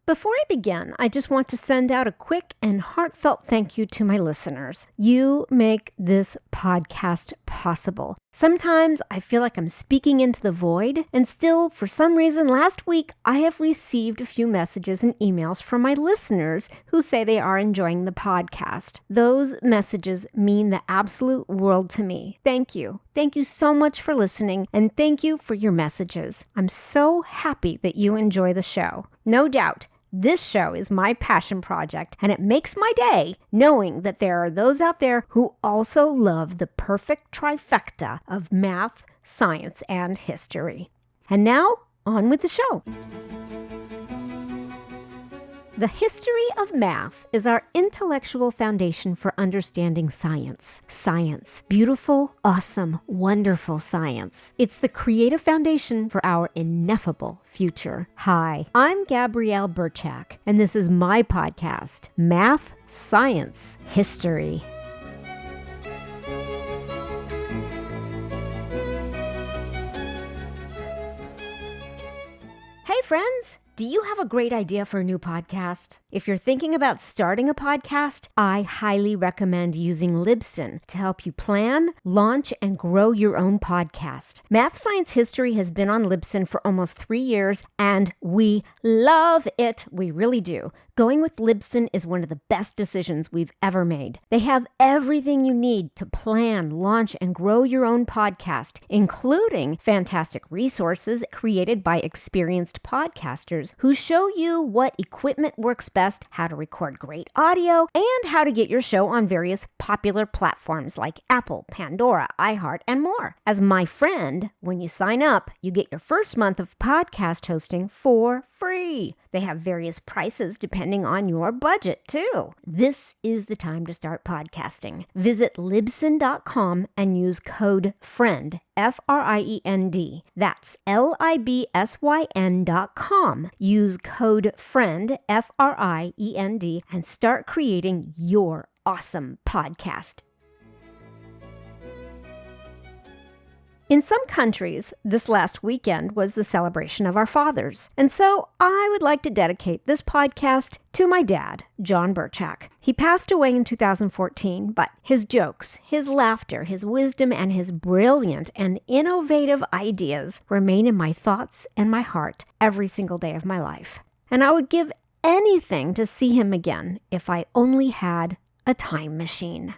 Before I begin, I just want to send out a quick and heartfelt thank you to my listeners. You make this podcast possible. Sometimes I feel like I'm speaking into the void, and still, for some reason, last week I have received a few messages and emails from my listeners who say they are enjoying the podcast. Those messages mean the absolute world to me. Thank you. Thank you so much for listening, and thank you for your messages. I'm so happy that you enjoy the show. No doubt, this show is my passion project, and it makes my day knowing that there are those out there who also love the perfect trifecta of math, science, and history. And now, on with the show. The history of math is our intellectual foundation for understanding science. Science. Beautiful, awesome, wonderful science. It's the creative foundation for our ineffable future. Hi, I'm Gabrielle Burchak, and this is my podcast, Math, Science, History. Hey friends! Do you have a great idea for a new podcast? If you're thinking about starting a podcast, I highly recommend using Libsyn to help you plan, launch, and grow your own podcast. Math Science History has been on Libsyn for almost 3 years, and we love it. We really do. Going with Libsyn is one of the best decisions we've ever made. They have everything you need to plan, launch, and grow your own podcast, including fantastic resources created by experienced podcasters who show you what equipment works best, how to record great audio, and how to get your show on various popular platforms like Apple, Pandora, iHeart, and more. As my friend, when you sign up, you get your first month of podcast hosting for free. They have various prices depending on your budget, too. This is the time to start podcasting. Visit Libsyn.com and use code FRIEND, F-R-I-E-N-D. That's Libsyn.com. Use code FRIEND, F-R-I-E-N-D, and start creating your awesome podcast. In some countries, this last weekend was the celebration of our fathers, and so I would like to dedicate this podcast to my dad, John Burchak. He passed away in 2014, but his jokes, his laughter, his wisdom, and his brilliant and innovative ideas remain in my thoughts and my heart every single day of my life. And I would give anything to see him again if I only had a time machine.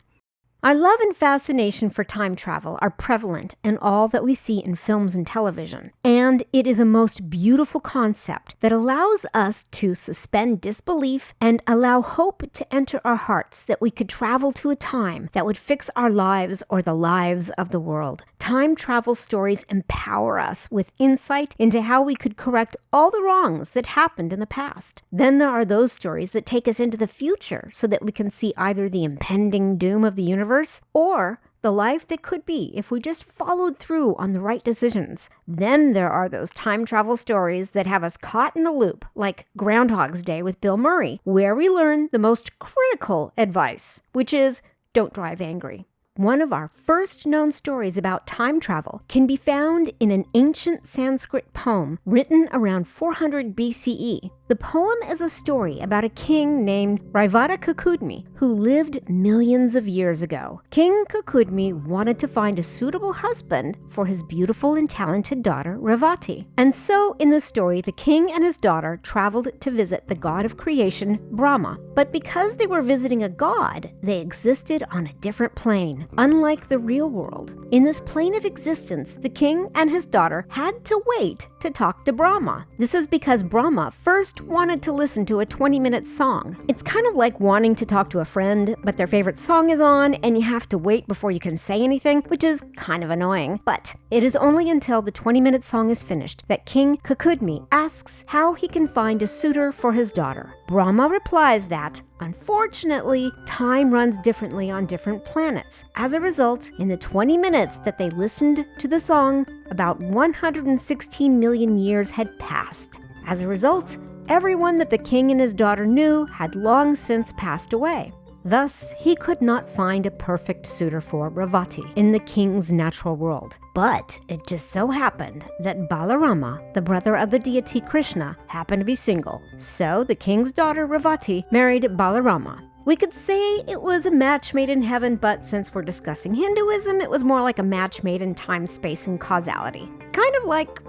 Our love and fascination for time travel are prevalent in all that we see in films and television, and it is a most beautiful concept that allows us to suspend disbelief and allow hope to enter our hearts that we could travel to a time that would fix our lives or the lives of the world. Time travel stories empower us with insight into how we could correct all the wrongs that happened in the past. Then there are those stories that take us into the future so that we can see either the impending doom of the universe or the life that could be if we just followed through on the right decisions. Then there are those time travel stories that have us caught in a loop, like Groundhog's Day with Bill Murray, where we learn the most critical advice, which is don't drive angry. One of our first known stories about time travel can be found in an ancient Sanskrit poem written around 400 BCE. The poem is a story about a king named Raivata Kukudmi who lived millions of years ago. King Kukudmi wanted to find a suitable husband for his beautiful and talented daughter Revati. And so in the story, the king and his daughter traveled to visit the god of creation, Brahma. But because they were visiting a god, they existed on a different plane, unlike the real world. In this plane of existence, the king and his daughter had to wait to talk to Brahma. This is because Brahma first wanted to listen to a 20-minute song. It's kind of like wanting to talk to a friend, but their favorite song is on and you have to wait before you can say anything, which is kind of annoying. But it is only until the 20-minute song is finished that King Kukudmi asks how he can find a suitor for his daughter. Brahma replies that, unfortunately, time runs differently on different planets. As a result, in the 20 minutes that they listened to the song, about 116 million years had passed. As a result, everyone that the king and his daughter knew had long since passed away. Thus, he could not find a perfect suitor for Revati in the king's natural world. But it just so happened that Balarama, the brother of the deity Krishna, happened to be single. So the king's daughter Revati married Balarama. We could say it was a match made in heaven, but since we're discussing Hinduism, it was more like a match made in time, space, and causality. Kind of like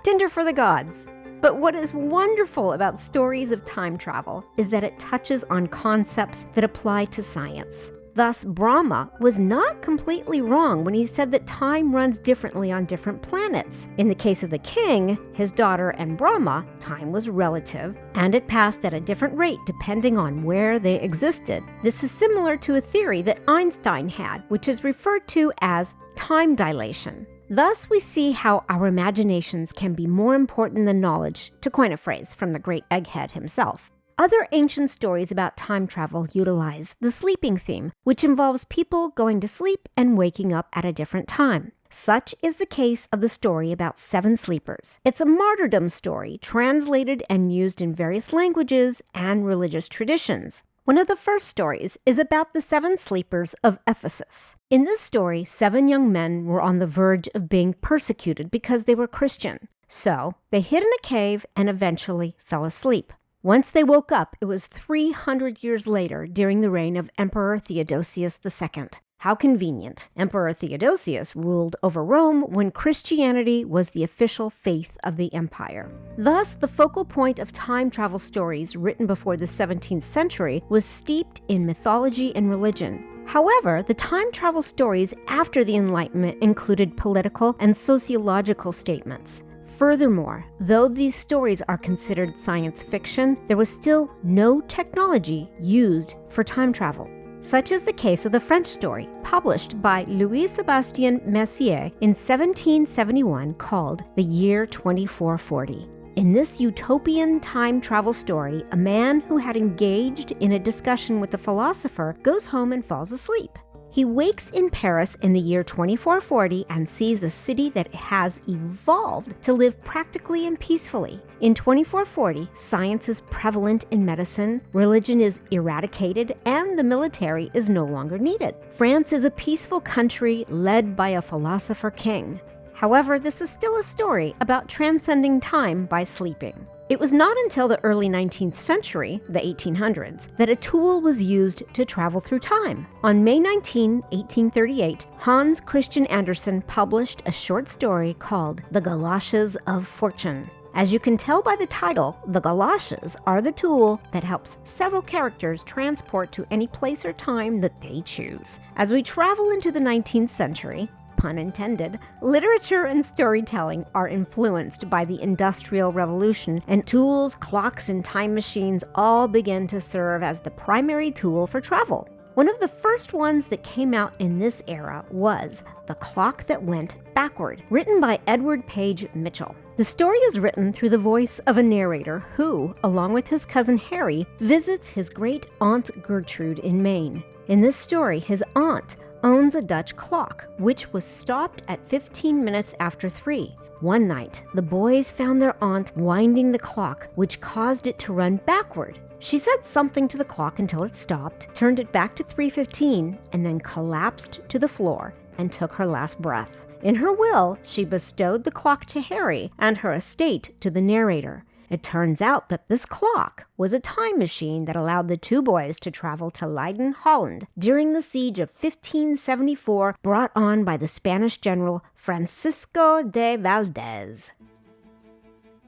Tinder for the gods. But what is wonderful about stories of time travel is that it touches on concepts that apply to science. Thus, Brahma was not completely wrong when he said that time runs differently on different planets. In the case of the king, his daughter, and Brahma, time was relative, and it passed at a different rate depending on where they existed. This is similar to a theory that Einstein had, which is referred to as time dilation. Thus, we see how our imaginations can be more important than knowledge, to coin a phrase from the great egghead himself. Other ancient stories about time travel utilize the sleeping theme, which involves people going to sleep and waking up at a different time. Such is the case of the story about 7 sleepers. It's a martyrdom story translated and used in various languages and religious traditions. One of the first stories is about the 7 sleepers of Ephesus. In this story, 7 young men were on the verge of being persecuted because they were Christian. So they hid in a cave and eventually fell asleep. Once they woke up, it was 300 years later during the reign of Emperor Theodosius II. How convenient. Emperor Theodosius ruled over Rome when Christianity was the official faith of the empire. Thus, the focal point of time travel stories written before the 17th century was steeped in mythology and religion. However, the time travel stories after the Enlightenment included political and sociological statements. Furthermore, though these stories are considered science fiction, there was still no technology used for time travel. Such is the case of the French story, published by Louis-Sébastien Messier in 1771 called The Year 2440. In this utopian time travel story, a man who had engaged in a discussion with a philosopher goes home and falls asleep. He wakes in Paris in the year 2440 and sees a city that has evolved to live practically and peacefully. In 2440, science is prevalent in medicine, religion is eradicated, and the military is no longer needed. France is a peaceful country led by a philosopher king. However, this is still a story about transcending time by sleeping. It was not until the early 19th century, the 1800s, that a tool was used to travel through time. On May 19, 1838, Hans Christian Andersen published a short story called The Galoshes of Fortune. As you can tell by the title, the galoshes are the tool that helps several characters transport to any place or time that they choose. As we travel into the 19th century, pun intended, literature and storytelling are influenced by the Industrial Revolution, and tools, clocks, and time machines all begin to serve as the primary tool for travel. One of the first ones that came out in this era was The Clock That Went Backward, written by Edward Page Mitchell. The story is written through the voice of a narrator who, along with his cousin Harry, visits his great aunt Gertrude in Maine. In this story, his aunt owns a Dutch clock, which was stopped at 15 minutes after 3. One night, the boys found their aunt winding the clock, which caused it to run backward. She said something to the clock until it stopped, turned it back to 3:15, and then collapsed to the floor and took her last breath. In her will, she bestowed the clock to Harry and her estate to the narrator. It turns out that this clock was a time machine that allowed the 2 boys to travel to Leiden, Holland, during the siege of 1574 brought on by the Spanish general Francisco de Valdez.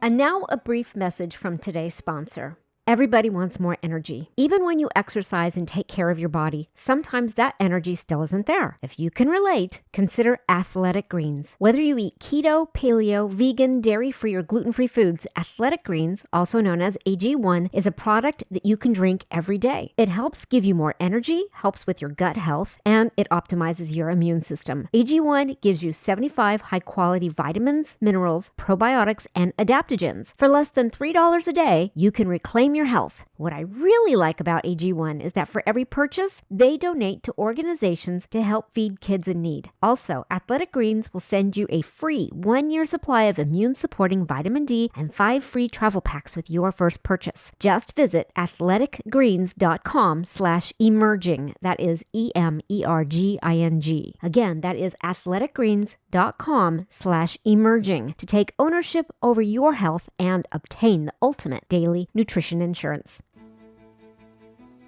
And now a brief message from today's sponsor. Everybody wants more energy. Even when you exercise and take care of your body, sometimes that energy still isn't there. If you can relate, consider Athletic Greens. Whether you eat keto, paleo, vegan, dairy-free, or gluten-free foods, Athletic Greens, also known as AG1, is a product that you can drink every day. It helps give you more energy, helps with your gut health, and it optimizes your immune system. AG1 gives you 75 high-quality vitamins, minerals, probiotics, and adaptogens. For less than $3 a day, you can reclaim Reclaim Your Health. What I really like about AG1 is that for every purchase, they donate to organizations to help feed kids in need. Also, Athletic Greens will send you a free 1-year supply of immune-supporting vitamin D and 5 free travel packs with your first purchase. Just visit athleticgreens.com/emerging. That is EMERGING. Again, that is athleticgreens.com/emerging to take ownership over your health and obtain the ultimate daily nutrition insurance.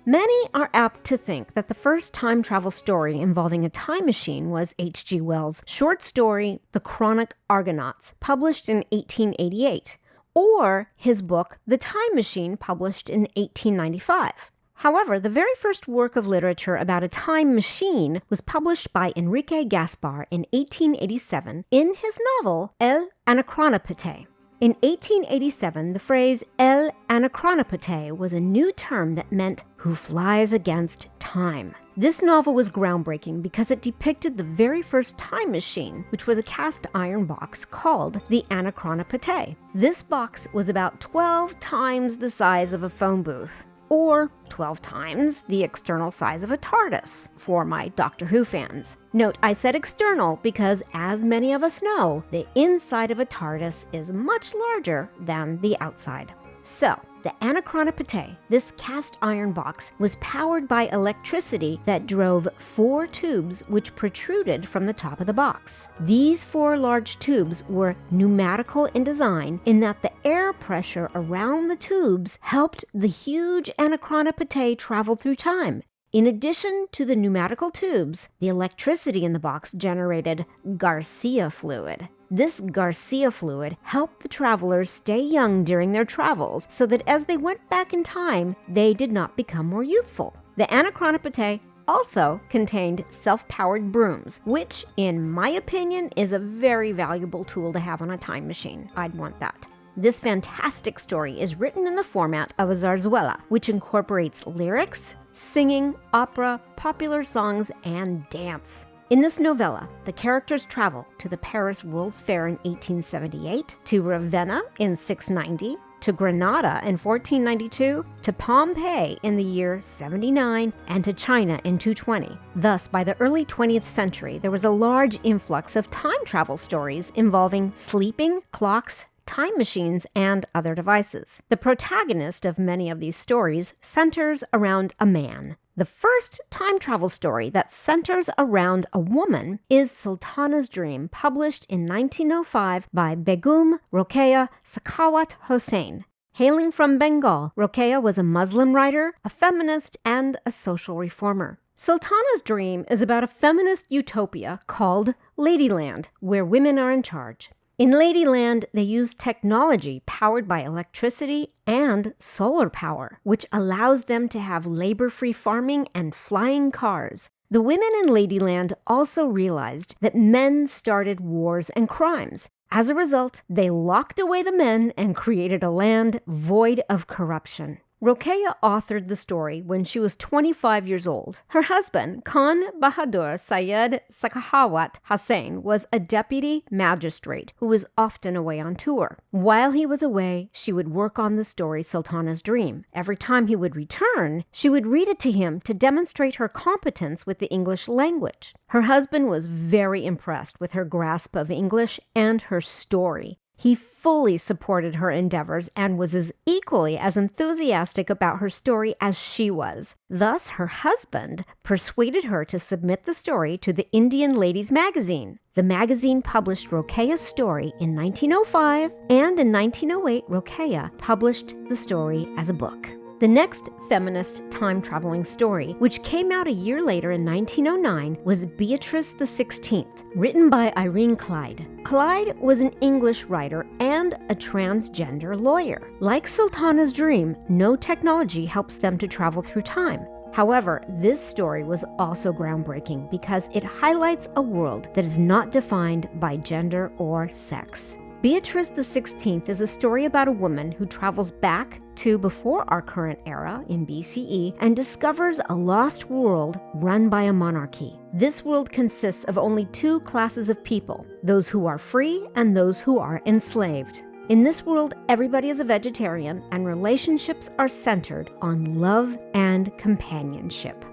Many are apt to think that the first time travel story involving a time machine was H.G. Wells' short story, The Chronic Argonauts, published in 1888, or his book, The Time Machine, published in 1895. However, the very first work of literature about a time machine was published by Enrique Gaspar in 1887 in his novel El Anachronopete. In 1887, the phrase El Anachronopete was a new term that meant who flies against time. This novel was groundbreaking because it depicted the very first time machine, which was a cast iron box called the Anachronopete. This box was about 12 times the size of a phone booth, or 12 times the external size of a TARDIS for my Doctor Who fans. Note, I said external because, as many of us know, the inside of a TARDIS is much larger than the outside. So, the Anachronopete, this cast iron box, was powered by electricity that drove 4 tubes which protruded from the top of the box. These 4 large tubes were pneumatical in design in that the air pressure around the tubes helped the huge Anachronopete travel through time. In addition to the pneumatical tubes, the electricity in the box generated Garcia fluid. This Garcia fluid helped the travelers stay young during their travels so that as they went back in time, they did not become more youthful. The Anachronopete also contained self-powered brooms, which, in my opinion, is a very valuable tool to have on a time machine. I'd want that. This fantastic story is written in the format of a zarzuela, which incorporates lyrics, singing, opera, popular songs, and dance. In this novella, the characters travel to the Paris World's Fair in 1878, to Ravenna in 690, to Granada in 1492, to Pompeii in the year 79, and to China in 220. Thus, by the early 20th century, there was a large influx of time travel stories involving sleeping, clocks, time machines, and other devices. The protagonist of many of these stories centers around a man. The first time travel story that centers around a woman is Sultana's Dream, published in 1905 by Begum Rokeya Sakhawat Hossain. Hailing from Bengal, Rokeya was a Muslim writer, a feminist, and a social reformer. Sultana's Dream is about a feminist utopia called Ladyland, where women are in charge. In Ladyland, they use technology powered by electricity and solar power, which allows them to have labor-free farming and flying cars. The women in Ladyland also realized that men started wars and crimes. As a result, they locked away the men and created a land void of corruption. Rokeya authored the story when she was 25 years old. Her husband, Khan Bahadur Syed Sakhawat Hossain, was a deputy magistrate who was often away on tour. While he was away, she would work on the story Sultana's Dream. Every time he would return, she would read it to him to demonstrate her competence with the English language. Her husband was very impressed with her grasp of English and her story. He fully supported her endeavors and was equally as enthusiastic about her story as she was. Thus, her husband persuaded her to submit the story to the Indian Ladies magazine. The magazine published Rokeya's story in 1905, and in 1908, Rokeya published the story as a book. The next feminist time-traveling story, which came out a year later in 1909, was Beatrice XVI, written by Irene Clyde. Clyde was an English writer and a transgender lawyer. Like Sultana's Dream, no technology helps them to travel through time. However, this story was also groundbreaking because it highlights a world that is not defined by gender or sex. Beatrice XVI is a story about a woman who travels back to before our current era in BCE and discovers a lost world run by a monarchy. This world consists of only 2 classes of people, those who are free and those who are enslaved. In this world, everybody is a vegetarian, and relationships are centered on love and companionship.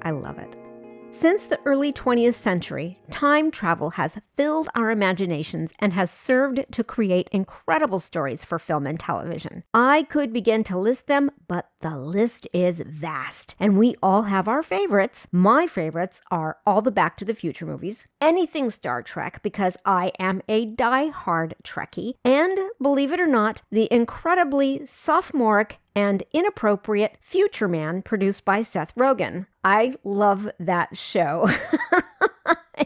I love it. Since the early 20th century, time travel has filled our imaginations and has served to create incredible stories for film and television. I could begin to list them, but the list is vast, and we all have our favorites. My favorites are all the Back to the Future movies, anything Star Trek, because I am a die-hard Trekkie, and, believe it or not, the incredibly sophomoric and inappropriate Future Man produced by Seth Rogen. I love that show.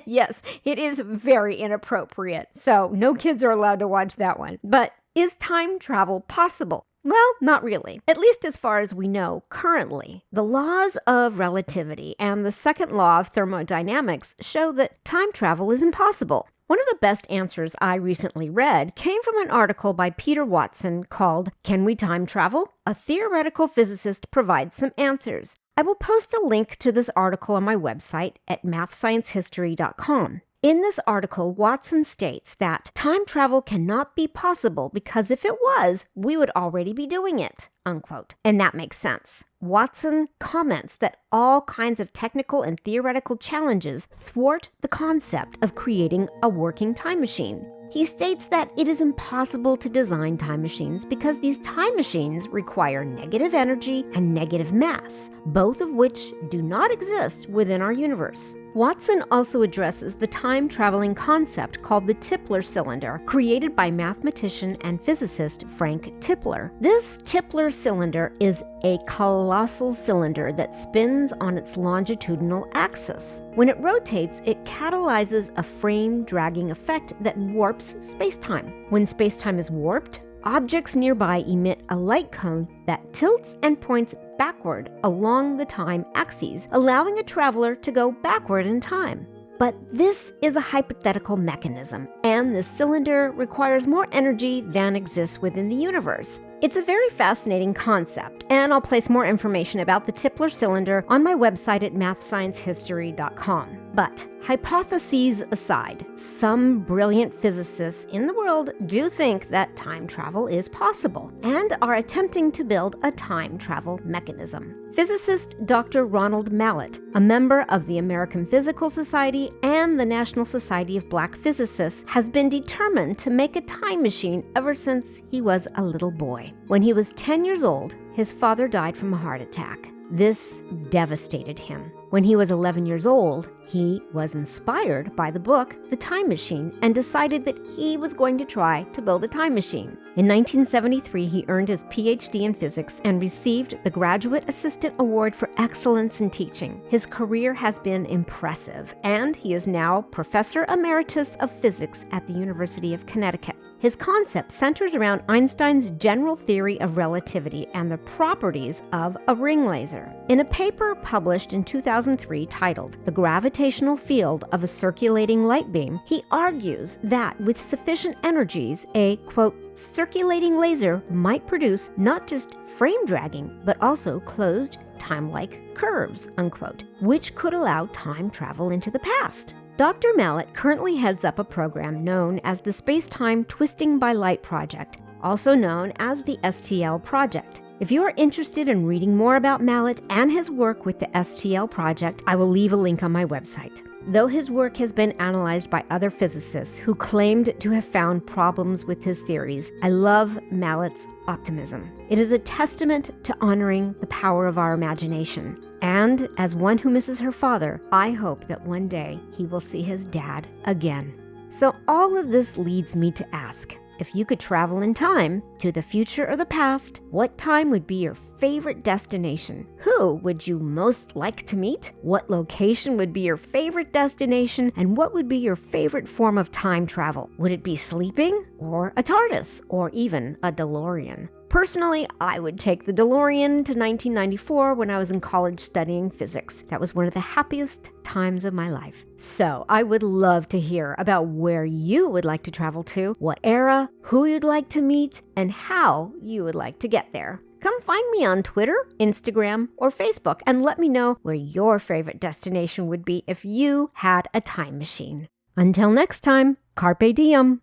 Yes, it is very inappropriate, so no kids are allowed to watch that one. But is time travel possible? Well, not really, at least as far as we know currently. The laws of relativity and the second law of thermodynamics show that time travel is impossible. One of the best answers I recently read came from an article by Peter Watson called "Can We Time Travel? A Theoretical Physicist Provides Some Answers." I will post a link to this article on my website at mathsciencehistory.com. In this article, Watson states that time travel cannot be possible because if it was, we would already be doing it, unquote. And that makes sense. Watson comments that all kinds of technical and theoretical challenges thwart the concept of creating a working time machine. He states that it is impossible to design time machines because these time machines require negative energy and negative mass, both of which do not exist within our universe. Watson also addresses the time-traveling concept called the Tipler cylinder, created by mathematician and physicist Frank Tipler. This Tipler cylinder is a colossal cylinder that spins on its longitudinal axis. When it rotates, it catalyzes a frame-dragging effect that warps space-time. When space-time is warped, objects nearby emit a light cone that tilts and points backward along the time axes, allowing a traveler to go backward in time. But this is a hypothetical mechanism, and this cylinder requires more energy than exists within the universe. It's a very fascinating concept, and I'll place more information about the Tipler cylinder on my website at mathsciencehistory.com. But hypotheses aside, some brilliant physicists in the world do think that time travel is possible and are attempting to build a time travel mechanism. Physicist Dr. Ronald Mallett, a member of the American Physical Society and the National Society of Black Physicists, has been determined to make a time machine ever since he was a little boy. When he was 10 years old, his father died from a heart attack. This devastated him. When he was 11 years old, he was inspired by the book The Time Machine and decided that he was going to try to build a time machine. In 1973, he earned his PhD in physics and received the Graduate Assistant Award for Excellence in Teaching. His career has been impressive, and he is now Professor Emeritus of Physics at the University of Connecticut. His concept centers around Einstein's general theory of relativity and the properties of a ring laser. In a paper published in 2003 titled The Gravitational Field of a Circulating Light Beam, he argues that with sufficient energies, a, quote, circulating laser might produce not just frame dragging, but also closed time-like curves, unquote, which could allow time travel into the past. Dr. Mallett currently heads up a program known as the Space-Time Twisting by Light Project, also known as the STL Project. If you are interested in reading more about Mallett and his work with the STL Project, I will leave a link on my website. Though his work has been analyzed by other physicists who claimed to have found problems with his theories, I love Mallett's optimism. It is a testament to honoring the power of our imagination. And as one who misses her father, I hope that one day he will see his dad again. So all of this leads me to ask, if you could travel in time, to the future or the past, what time would be your favorite destination? Who would you most like to meet? What location would be your favorite destination? And what would be your favorite form of time travel? Would it be sleeping, or a TARDIS, or even a DeLorean? Personally, I would take the DeLorean to 1994 when I was in college studying physics. That was one of the happiest times of my life. So I would love to hear about where you would like to travel to, what era, who you'd like to meet, and how you would like to get there. Come find me on Twitter, Instagram, or Facebook and let me know where your favorite destination would be if you had a time machine. Until next time, carpe diem.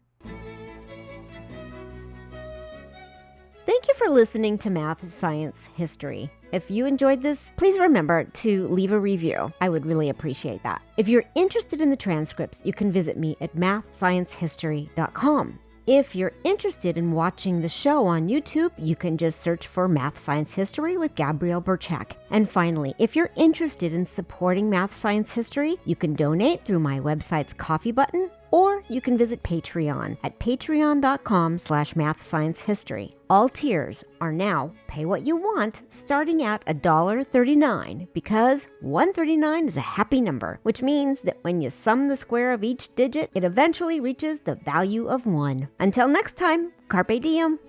Thank you for listening to Math, Science, History. If you enjoyed this, please remember to leave a review. I would really appreciate that. If you're interested in the transcripts, you can visit me at mathsciencehistory.com. If you're interested in watching the show on YouTube, you can just search for Math Science History with Gabrielle Berchak. And finally, if you're interested in supporting Math Science History, you can donate through my website's coffee button, or you can visit Patreon at patreon.com/mathsciencehistory. All tiers are now pay what you want, starting at $1.39, because 139 is a happy number, which means that when you sum the square of each digit, it eventually reaches the value of 1. Until next time, carpe diem.